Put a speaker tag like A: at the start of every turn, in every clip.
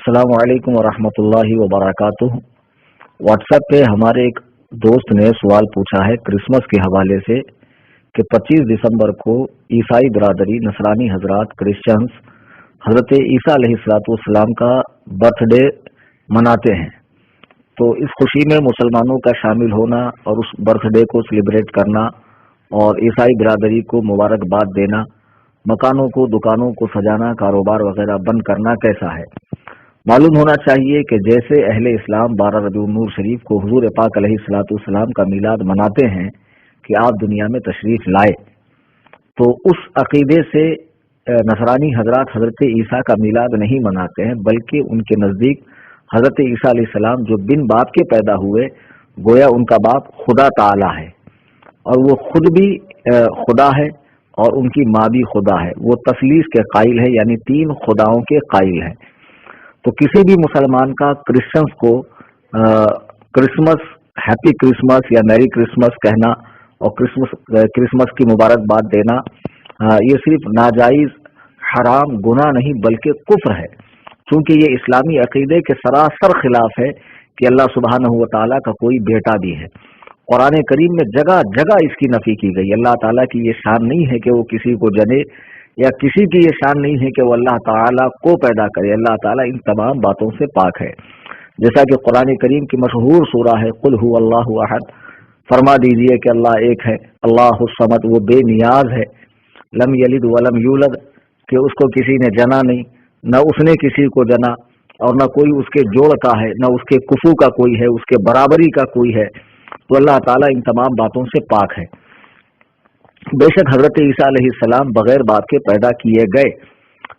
A: अस्सलाम वालेकुम वरहमतुल्लाहि वबरकातुह। व्हाट्सएप पे हमारे एक दोस्त ने सवाल पूछा है क्रिसमस के हवाले से कि 25 दिसंबर को ईसाई बिरादरी, नसरानी हजरात, क्रिश्चियंस हजरत ईसा अलैहिस्सलाम का बर्थडे मनाते हैं, तो इस खुशी में मुसलमानों का शामिल होना और उस बर्थडे को सेलिब्रेट करना और ईसाई बिरादरी को मुबारकबाद देना, मकानों को, दुकानों को सजाना, कारोबार वगैरह बंद करना कैसा है। मालूम होना चाहिए कि जैसे अहले इस्लाम 12 रबीउल नूर शरीफ को हुजूर पाक अलैहिस्सलाम का मिलाद मनाते हैं कि आप दुनिया में तशरीफ लाए, तो उस अकीदे से नसरानी हजरात हजरत ईसा का मिलाद नहीं मनाते हैं, बल्कि उनके नज़दीक हजरत ईसा अलैहिस्सलाम जो बिन बाप के पैदा हुए, गोया उनका बाप खुदा ताला है और वो खुद भी खुदा है और उनकी माँ भी खुदा है। वो तसलीस के कायल है, यानी 3 खुदाओं के कायल है। तो किसी भी मुसलमान का क्रिश्चियंस को क्रिसमस, हैप्पी क्रिसमस या मैरी क्रिसमस कहना और क्रिसमस की मुबारकबाद देना, ये सिर्फ नाजायज, हराम, गुनाह नहीं बल्कि कुफ्र है, क्योंकि ये इस्लामी अकीदे के सरासर खिलाफ है कि अल्लाह सुब्हानहू व तआला का कोई बेटा भी है। कुरान करीम में जगह जगह इसकी नफी की गई। अल्लाह ताला की ये शान नहीं है कि वो किसी को जने, या किसी की ये शान नहीं है कि वो अल्लाह ताला को पैदा करे। अल्लाह ताला इन तमाम बातों से पाक है। जैसा कि कुरान करीम की मशहूर सूरा है कुल हु अल्लाहु अहद, फरमा दीजिए कि अल्लाह एक है, अल्लाहुस समद, वो बेनियाज है, लम यलिद वलम यूलद, कि उसको किसी ने जना नहीं, न उसने किसी को जना, और न कोई उसके जोड़ का है, न उसके कुफू का कोई है, उसके बराबरी का कोई है। तो अल्लाह ताला इन तमाम बातों से पाक है। बेशक हजरत ईसा अलैहिस्सलाम बगैर बाप के पैदा किए गए,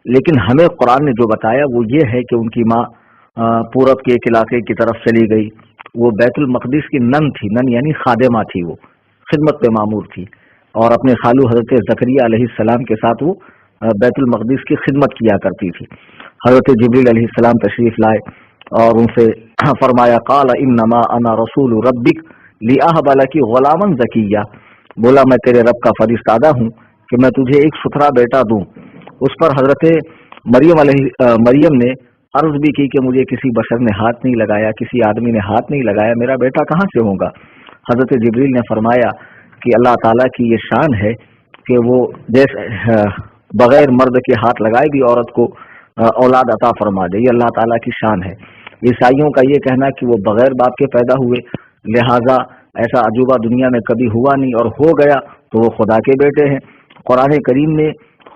A: लेकिन हमें कुरान ने जो बताया वो ये है कि उनकी माँ पूरब के एक इलाके की तरफ चली गई। वो बैतुल मक़दिस की नन थी, नन यानी खादिमा थी, वो खिदमत पे मामूर थी, और अपने खालू हजरत ज़करिया अलैहिस्सलाम के साथ वो बैतुल मक़दिस की खिदमत किया करती थी। हजरत जिब्रील अलैहिस्सलाम तशरीफ लाए और उनसे फरमाया क़ाल इन्नमा अना रसूल रब्बिक लिअहब लकी ग़ुलामन ज़किय्या, बोला मैं तेरे रब का फरिश्तादा हूँ कि मैं तुझे एक सुथरा बेटा दूं। उस पर हजरत मरियम ने अर्ज भी की कि मुझे किसी बशर ने हाथ नहीं लगाया, किसी आदमी ने हाथ नहीं लगाया, मेरा बेटा कहाँ से होगा। हजरत जिब्रील ने फरमाया कि अल्लाह ताला की ये शान है कि वो जैसे बगैर मर्द के हाथ लगाए भी औरत को औलाद अता फरमा दे, ये अल्लाह ताला की शान है। ईसाइयों का ये कहना कि वो बगैर बाप के पैदा हुए, लिहाजा ऐसा अजूबा दुनिया में कभी हुआ नहीं, और हो गया तो वो खुदा के बेटे हैं। कुरान करीम ने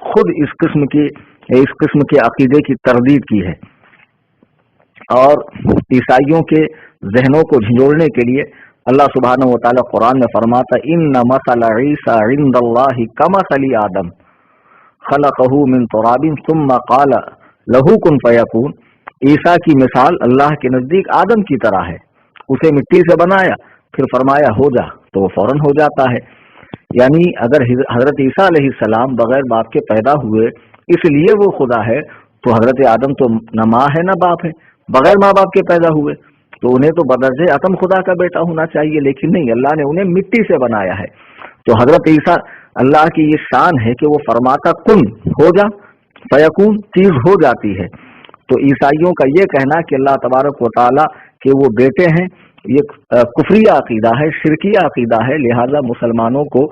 A: खुद इस किस्म के अकीदे की तरदीद की है, और ईसाइयों के जहनों को झंझोड़ने के लिए अल्लाह सुब्हानहू व तआला कुरान में फरमाता इन्ना मसल ईसा इंदल्लाहि कमसली आदम खलक़हू मिन तुराबिन सुम्मा क़ाल लहू कुन फयकून। ईसा की मिसाल अल्लाह के नज़दीक आदम की तरह है, उसे मिट्टी से बनाया, फिर फरमाया हो जा, तो वो फौरन हो जाता है। यानी अगर हजरत ईसा अलैहिस्सलाम बगैर बाप के पैदा हुए इसलिए वो खुदा है, तो हजरत आदम तो न माँ है न बाप है, बगैर माँ बाप के पैदा हुए, तो उन्हें तो बदर्जे आदम खुदा का बेटा होना चाहिए, लेकिन नहीं, अल्लाह ने उन्हें मिट्टी से बनाया है। तो हजरत ईसा, अल्लाह की ये शान है कि वो फरमाता कुन, हो जा, फयकून, चीज हो जाती है। तो ईसाइयों का ये कहना कि अल्लाह तबारक व तआला के वो बेटे हैं, ये कुफरिया अकीदा है, शिरकिया अकीदा है। लिहाजा मुसलमानों को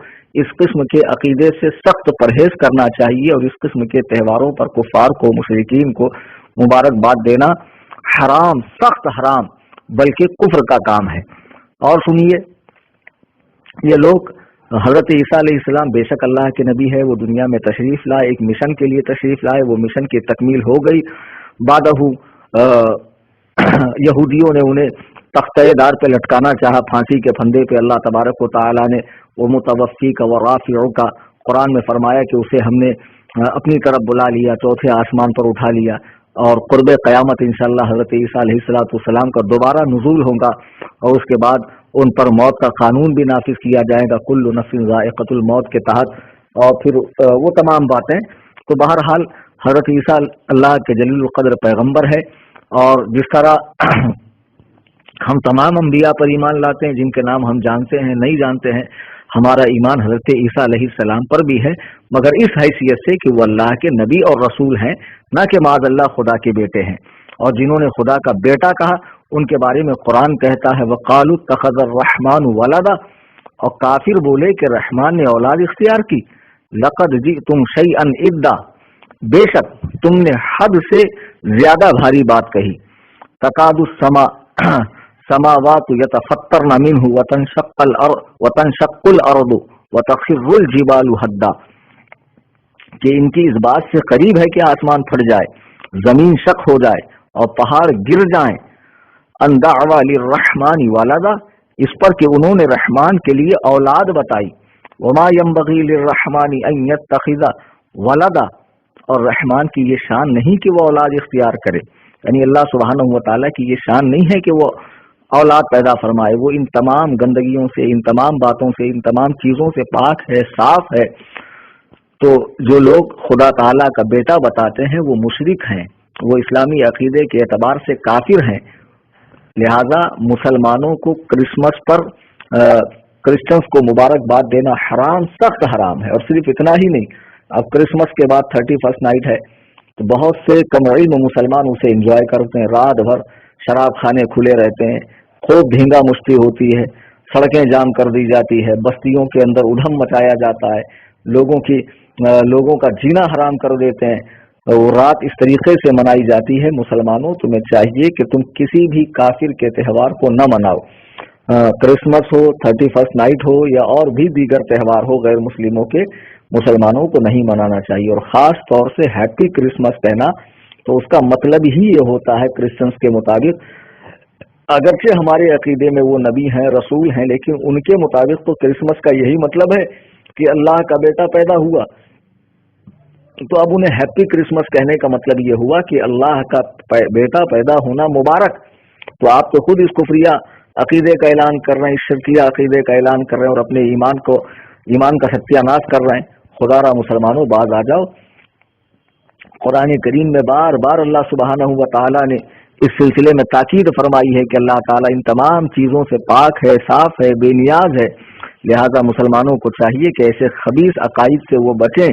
A: इस किस्म के अकीदे से सख्त परहेज करना चाहिए, और इस किस्म के त्योहारों पर कुफार को, मुशरिकीन को मुबारकबाद देना हराम, सख्त हराम, बल्कि कुफ्र का काम है। और सुनिए, ये लोग हजरत ईसा अलैहिस्सलाम बेशक अल्लाह के नबी है, वो दुनिया में तशरीफ लाए, एक मिशन के लिए तशरीफ लाए, वो मिशन की तकमील हो गई। बादहू यहूदियों ने उन्हें तख्ते-ए-दार पे लटकाना चाहा, फांसी के फंदे पे। अल्लाह तबारक व तआला ने वो मुतवफ़्फ़ी का व राफ़िउ का कुरान में फरमाया कि उसे हमने अपनी तरफ बुला लिया, चौथे आसमान पर उठा लिया, और क़ुर्ब क़यामत इंशाअल्लाह हज़रत ईसा अलैहिस्सलाम का दोबारा नुज़ूल होगा, और उसके बाद उन पर मौत का कानून भी नाफिज किया जाएगा, कुल्लु नफ्सिन ज़ाइक़तुल मौत के तहत, और फिर वो तमाम बातें। तो बहरहाल हज़रत ईसा अल्लाह के जलीलुल क़द्र पैगम्बर है, और जिस तरह हम तमाम अंबिया पर ईमान लाते हैं, जिनके नाम हम जानते हैं, नहीं जानते हैं, हमारा ईमान हज़रत ईसा अलैहिस्सलाम पर भी है, मगर इस हैसियत से कि वो अल्लाह के नबी और रसूल हैं, ना कि माज़अल्लाह खुदा के बेटे हैं। اور जिन्होंने खुदा का बेटा कहा उनके बारे में कुरान कहता है वक़ालू तख़ज़र रहमान वलदा, और काफिर बोले कि रहमान ने औलाद इख्तियार की। लक़द जिअतुम शैअन इद्दा, बेशक तुमने हद से ज्यादा भारी बात कही। तकादु समावातु यतफत्तरन मिन्हु वतनशक्कुल अर्दु वतखिर्रुल जिबालु हद्दा, कि इनकी इस बात से करीब है कि आसमान फट जाए, जमीन शक हो जाए और पहाड़ गिर जाएं। अन दअवा लिर्रहमानी वलदा, इस पर कि उन्होंने रहमान के लिए औलाद बताई। वमा यंबगी लिर्रहमानी अन यत्तखिज़ा वलदा, और रहमान की ये शान नहीं कि वो औलाद इख्तियार करे, यानी अल्लाह सुब्हानहू व तआला की ये शान नहीं है कि वो औलाद पैदा फरमाए। वो इन तमाम गंदगियों से, इन तमाम बातों से, इन तमाम चीज़ों से पाक है, साफ है। तो जो लोग खुदा ताला का बेटा बताते हैं वो मुशरिक हैं, वो इस्लामी अकीदे के एतबार से काफिर हैं। लिहाजा मुसलमानों को क्रिसमस पर क्रिश्चियंस को मुबारकबाद देना हराम, सख्त हराम है। और सिर्फ इतना ही नहीं, अब क्रिसमस के बाद 31st नाइट है तो बहुत से कम इल्म मुसलमान उसे एंजॉय करते हैं। रात भर शराब खाने खुले रहते हैं, खूब धींगा मुश्ती होती है, सड़कें जाम कर दी जाती है, बस्तियों के अंदर उधम मचाया जाता है, लोगों का जीना हराम कर देते हैं। वो रात इस तरीके से मनाई जाती है। मुसलमानों, तुम्हें चाहिए कि तुम किसी भी काफिर के त्यौहार को न मनाओ। क्रिसमस हो, 31st नाइट हो या और भी दीगर त्यौहार हो, गैर मुस्लिमों के मुसलमानों को नहीं मनाना चाहिए। और ख़ास तौर से हैप्पी क्रिसमस कहना तो उसका मतलब ही ये होता है क्रिश्चियंस के मुताबिक, अगरचे हमारे अकीदे में वो नबी हैं, रसूल हैं, लेकिन उनके मुताबिक तो क्रिसमस का यही मतलब है कि अल्लाह का बेटा पैदा हुआ। तो अब उन्हें हैप्पी क्रिसमस कहने का मतलब ये हुआ कि अल्लाह का बेटा पैदा होना मुबारक। तो आप तो खुद इस कुफरिया अकीदे का ऐलान कर रहे हैं, इस शिरकिया अकीदे का ऐलान कर रहे हैं और अपने ईमान का सत्यानाश कर रहे हैं। खुदारा मुसलमानों, बाज आ जाओ। कुरान करीम में बार बार अल्लाह सुब्हानहू व तआला ने इस सिलसिले में ताकीद फरमाई है कि अल्लाह ताला इन तमाम चीज़ों से पाक है, साफ है, बेनियाज है। लिहाजा मुसलमानों को चाहिए कि ऐसे खबीस अकाइद से वो बचें।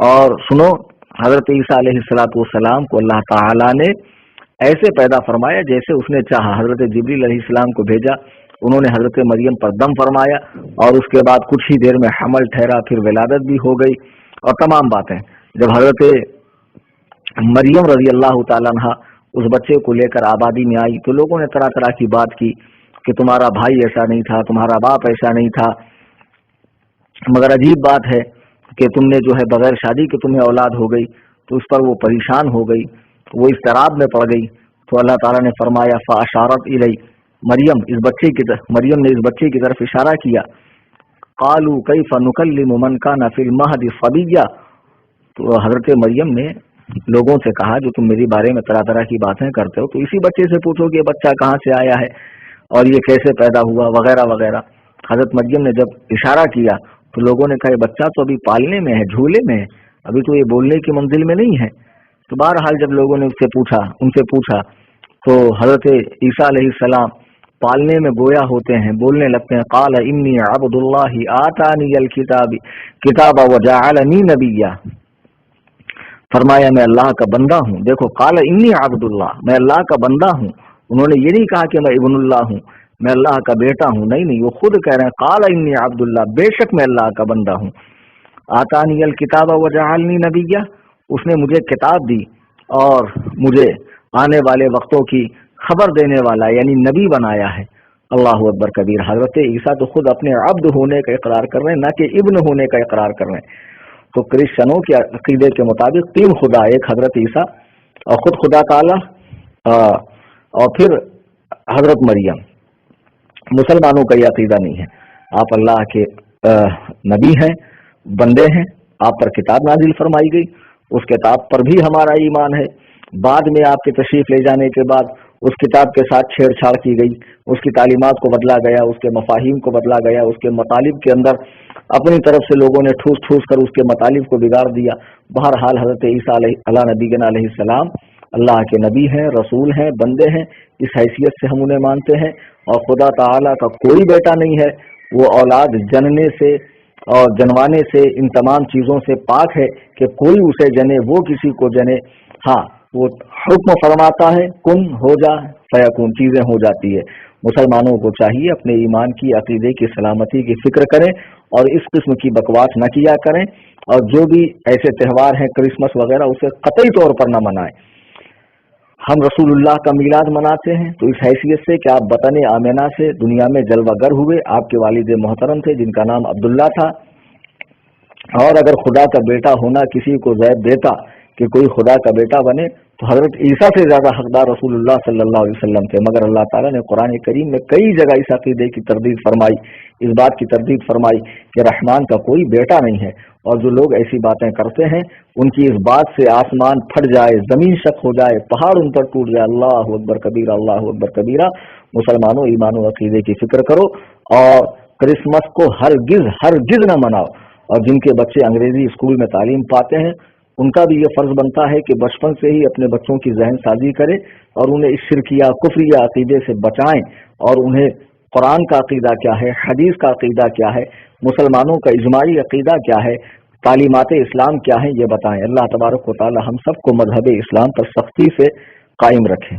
A: और सुनो, हजरत ईसा अलैहिस्सलाम को अल्लाह ताला ने ऐसे पैदा फरमाया जैसे उसने चाहा। हजरत जिब्रील अलैहिस्सलाम को भेजा, उन्होंने हजरत मरियम पर दम फरमाया और उसके बाद कुछ ही देर में हमल ठहरा, फिर विलादत भी हो गई और तमाम बातें। जब हजरत मरियम रज़ी अल्लाह ताला अन्हा उस बच्चे को लेकर आबादी में आई तो लोगों ने तरह तरह की बात की कि तुम्हारा भाई ऐसा नहीं था, तुम्हारा बाप ऐसा नहीं था, मगर अजीब बात है कि तुमने जो है बगैर शादी के तुम्हें औलाद हो गई। तो उस पर वो परेशान हो गई, वो इस तराब में पड़ गई। तो अल्लाह ताला ने फरमाया फ़अशारत इलई, मरियम ने इस बच्चे की तरफ इशारा किया। क़ालू कैफ़ नुकल्लिमु मन काना फ़िल महदि सबिय्या, तो हज़रत मरियम ने लोगों से कहा जो तुम मेरे बारे में तरह तरह की बातें करते हो तो इसी बच्चे से पूछो कि ये बच्चा कहाँ से आया है और ये कैसे पैदा हुआ, वगैरह वगैरह। हज़रत मरियम ने जब इशारा किया तो लोगों ने कहा बच्चा तो अभी पालने में है, झूले में है, अभी तो ये बोलने की मंजिल में नहीं है। तो बहरहाल जब लोगों ने उनसे पूछा तो हजरत ईसा अलैहिस्सलाम पालने में गोया होते हैं, बोलने लगते हैं। क़ाल इन्नी अब्दुल्लाहि आतानियल किताब व जअलनी नबिय्या, फरमाया मैं अल्लाह का बंदा हूँ। देखो, क़ाल इन्नी अब्दुल्लाह, मैं अल्लाह का बंदा हूँ। उन्होंने ये नहीं कहा कि मैं इब्नुल्लाह हूँ, मैं अल्लाह का बेटा हूँ, नहीं, वो खुद कह रहे हैं क़ाल इन्नी अब्दुल्लाह, बेशक मैं अल्लाह का बंदा हूँ। आतानियल किताब व जअलनी नबिय्या, उसने मुझे किताब दी और मुझे आने वाले वक्तों की खबर देने वाला यानी नबी बनाया है। अल्लाह अकबर कबीर। हजरत ईसा तो खुद अपने अब्द होने का इकरार कर रहे हैं, ना कि इब्न होने का इकरार कर रहे हैं। तो क्रिश्चियनों के अकीदे के मुताबिक 3 खुदा, एक हजरत ईसा और खुद खुदा ताला और फिर हजरत मरियम। मुसलमानों का यह अकीदा नहीं है। आप अल्लाह के नबी हैं, बंदे हैं, आप पर किताब नाजिल फरमाई गई, उस किताब पर भी हमारा ईमान है। बाद में आपके तशरीफ ले जाने के बाद उस किताब के साथ छेड़छाड़ की गई, उसकी तालीमात को बदला गया, उसके मफाहिम को बदला गया, उसके मतालिब के अंदर अपनी तरफ से लोगों ने ठूस ठूस कर उसके मतालिब को बिगाड़ दिया। बहरहाल हज़रत ईसा अला नबीना अलैहिस्सलाम अल्लाह के नबी हैं, रसूल हैं, बंदे हैं, इस हैसियत से हम उन्हें मानते हैं। और खुदा ताला का कोई बेटा नहीं है, वो औलाद जनने से और जनवाने से, इन तमाम चीज़ों से पाक है कि कोई उसे जने, वो किसी को जने। हाँ, وہ حکم فرماتا ہے کن ہو جا فیکون، چیزیں ہو جاتی ہے۔ مسلمانوں کو چاہیے اپنے ایمان کی، عقیدے کی سلامتی کی فکر کریں اور اس قسم کی بکواس نہ کیا کریں، اور جو بھی ایسے تہوار ہیں کرسمس وغیرہ اسے قطعی طور پر نہ منائیں۔ ہم رسول اللہ کا میلاد مناتے ہیں تو اس حیثیت سے کہ آپ وطن آمنہ سے دنیا میں جلوہ گر ہوئے، آپ کے والد محترم تھے جن کا نام عبداللہ تھا، اور اگر خدا کا بیٹا ہونا کسی کو زید دیتا کہ کوئی خدا کا بیٹا بنے تو حضرت عیسیٰ سے زیادہ حقدار رسول اللہ صلی اللہ علیہ وسلم تھے، مگر اللہ تعالیٰ نے قرآن کریم میں کئی جگہ اس عقیدے کی تردید فرمائی، اس بات کی تردید فرمائی کہ رحمان کا کوئی بیٹا نہیں ہے، اور جو لوگ ایسی باتیں کرتے ہیں ان کی اس بات سے آسمان پھٹ جائے، زمین شق ہو جائے، پہاڑ ان پر ٹوٹ جائے۔ اللہ اکبر کبیرہ، اللہ اکبر کبیرہ۔ مسلمانوں ایمان و عقیدے کی فکر کرو اور کرسمس کو ہرگز نہ مناؤ، اور جن کے بچے انگریزی اسکول میں تعلیم پاتے ہیں ان کا بھی یہ فرض بنتا ہے کہ بچپن سے ہی اپنے بچوں کی ذہن سازی کرے اور انہیں اس شرکیہ کفریہ عقیدے سے بچائیں، اور انہیں قرآن کا عقیدہ کیا ہے، حدیث کا عقیدہ کیا ہے، مسلمانوں کا اجماعی عقیدہ کیا ہے، تعلیمات اسلام کیا ہیں، یہ بتائیں۔ اللہ تبارک و تعالی ہم سب کو مذہب اسلام پر سختی سے قائم رکھیں۔